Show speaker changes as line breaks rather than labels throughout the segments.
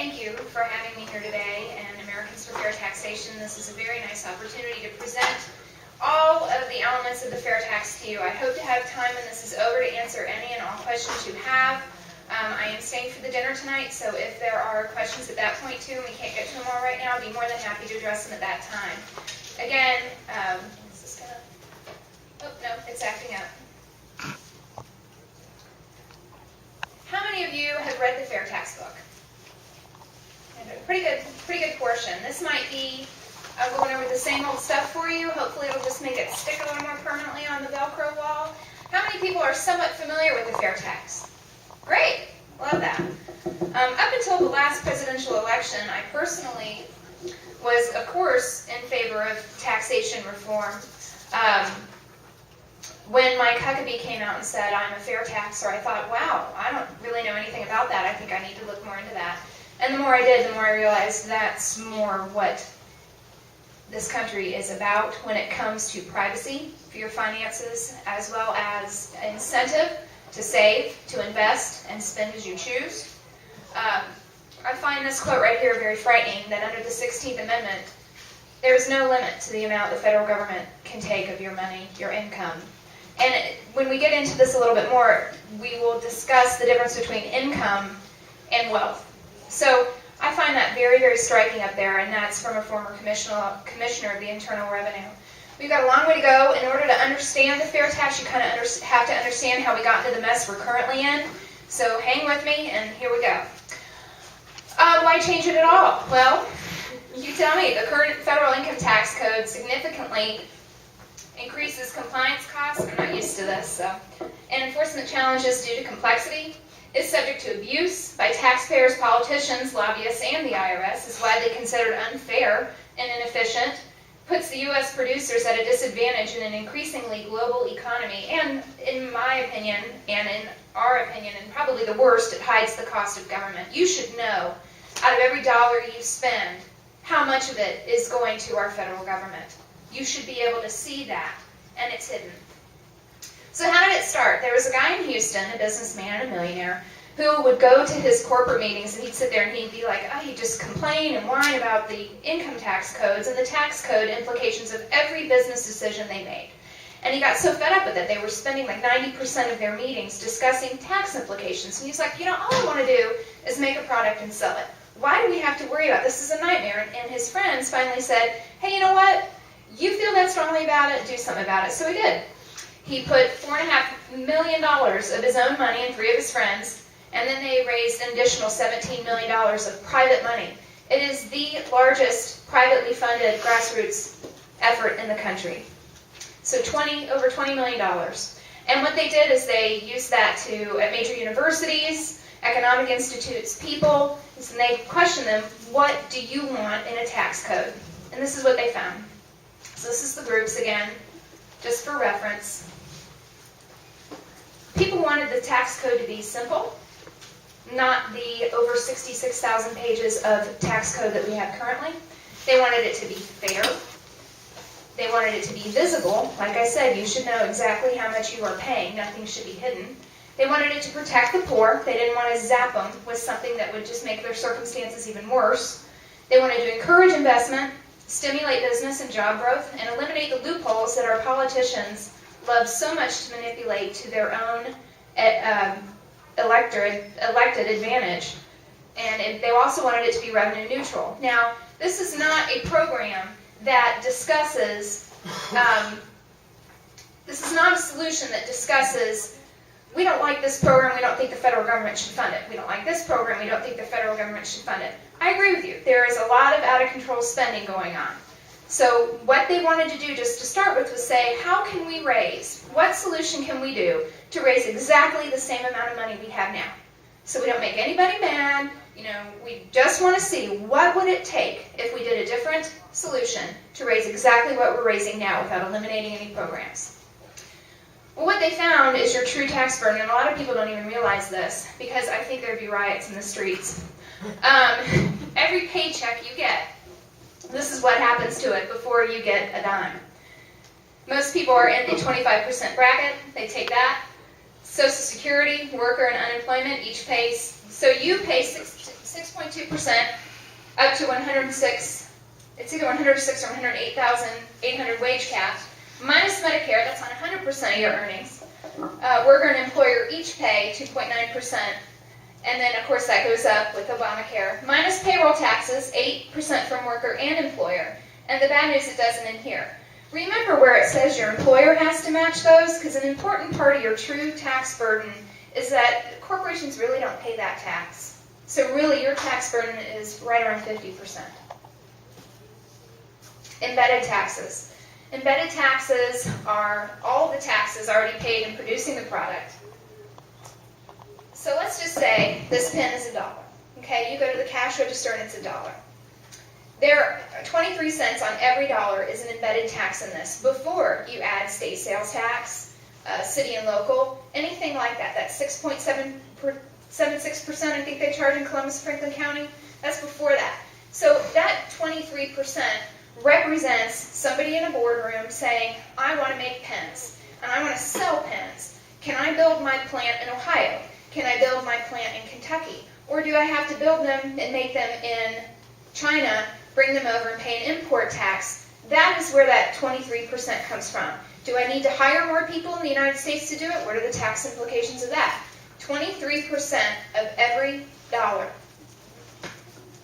thank you for having me here today and Americans for Fair Taxation. This is a very nice opportunity to present all of the elements of the fair tax to you. I hope to have time when this is over to answer any and all questions you have. I am staying for the dinner tonight, so if there are questions at that point too and we can't get to them all right now, I'll be more than happy to address them at that time. Again, is this gonna... Oh, no, it's acting up. How many of you have read the fair tax book? Pretty good portion. This might be going over the same old stuff for you. Hopefully it'll just make it stick a little more permanently on the Velcro wall. How many people are somewhat familiar with the fair tax? Great, love that. Up until the last presidential election, I personally was, of course, in favor of taxation reform. When Mike Huckabee came out and said, I'm a fair taxer, I thought, wow, I don't really know anything about that. I think I need to look more into that. And the more I did, the more I realized that's more what this country is about when it comes to privacy for your finances, as well as incentive to save, to invest, and spend as you choose. I find this quote right here very frightening, that under the 16th Amendment, there is no limit to the amount the federal government can take of your money, your income. And when we get into this a little bit more, we will discuss the difference between income and wealth. So I find that very, very striking up there, and that's from a former commissioner of the Internal Revenue. We've got a long way to go. In order to understand the fair tax, you kind of have to understand how we got into the mess we're currently in. So hang with me, and here we go. Why change it at all? Well, you tell me. The current federal income tax code significantly increases compliance costs. I'm not used to this. So. And enforcement challenges due to complexity. Is subject to abuse by taxpayers, politicians, lobbyists, and the IRS, is widely considered unfair and inefficient, puts the U.S. producers at a disadvantage in an increasingly global economy, and in my opinion, and in our opinion, and probably the worst, it hides the cost of government. You should know, out of every dollar you spend, how much of it is going to our federal government. You should be able to see that, and it's hidden. So how did it start? There was a guy in Houston, a businessman and a millionaire, who would go to his corporate meetings and he'd sit there and he'd be like, he'd just complain and whine about the income tax codes and the tax code implications of every business decision they made. And he got so fed up with it, they were spending like 90% of their meetings discussing tax implications. And he's like, all I want to do is make a product and sell it. Why do we have to worry about it? This is a nightmare. And his friends finally said, hey, you know what? You feel that strongly about it, do something about it. So he did. He put $4.5 million of his own money and 3 of his friends, and then they raised an additional $17 million of private money. It is the largest privately funded grassroots effort in the country. So over $20 million. And what they did is they used that at major universities, economic institutes, people, and they questioned them, what do you want in a tax code? And this is what they found. So this is the groups again, just for reference. People wanted the tax code to be simple, not the over 66,000 pages of tax code that we have currently. They wanted it to be fair. They wanted it to be visible. Like I said, you should know exactly how much you are paying. Nothing should be hidden. They wanted it to protect the poor. They didn't want to zap them with something that would just make their circumstances even worse. They wanted to encourage investment, stimulate business and job growth, and eliminate the loopholes that our politicians love so much to manipulate to their own elected advantage. And they also wanted it to be revenue neutral. Now, this is not a program that discusses, this is not a solution that discusses, we don't like this program, we don't think the federal government should fund it. We don't like this program, we don't think the federal government should fund it. I agree with you. There is a lot of out-of-control spending going on. So what they wanted to do just to start with was say, how can we raise, what solution can we do to raise exactly the same amount of money we have now? So we don't make anybody mad, we just want to see what would it take if we did a different solution to raise exactly what we're raising now without eliminating any programs. Well, what they found is your true tax burden, and a lot of people don't even realize this because I think there'd be riots in the streets. Every paycheck you get, this is what happens to it before you get a dime. Most people are in the 25% bracket. They take that. Social Security, worker, and unemployment each pays. So you pay 6.2% up to 106, it's either 106 or 108,800 wage cap, minus Medicare, that's on 100% of your earnings. Worker and employer each pay 2.9%, and then of course that goes up with Obamacare, minus payroll taxes, 8% from worker and employer. And the bad news, it doesn't in here. Remember where it says your employer has to match those, because an important part of your true tax burden is that corporations really don't pay that tax. So really your tax burden is right around 50%. Embedded taxes. Embedded taxes are all the taxes already paid in producing the product. So let's just say this pen is $1. Okay, you go to the cash register and it's $1. There, 23 cents on every dollar is an embedded tax in this before you add state sales tax, city and local, anything like that. That's 6.76% I think they charge in Columbus, Franklin County. That's before that. So that 23% represents somebody in a boardroom saying, I want to make pens, and I want to sell pens. Can I build my plant in Ohio? Can I build my plant in Kentucky? Or do I have to build them and make them in China, bring them over and pay an import tax? That is where that 23% comes from. Do I need to hire more people in the United States to do it? What are the tax implications of that? 23% of every dollar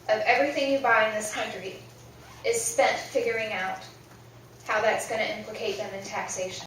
of everything you buy in this country is spent figuring out how that's going to implicate them in taxation.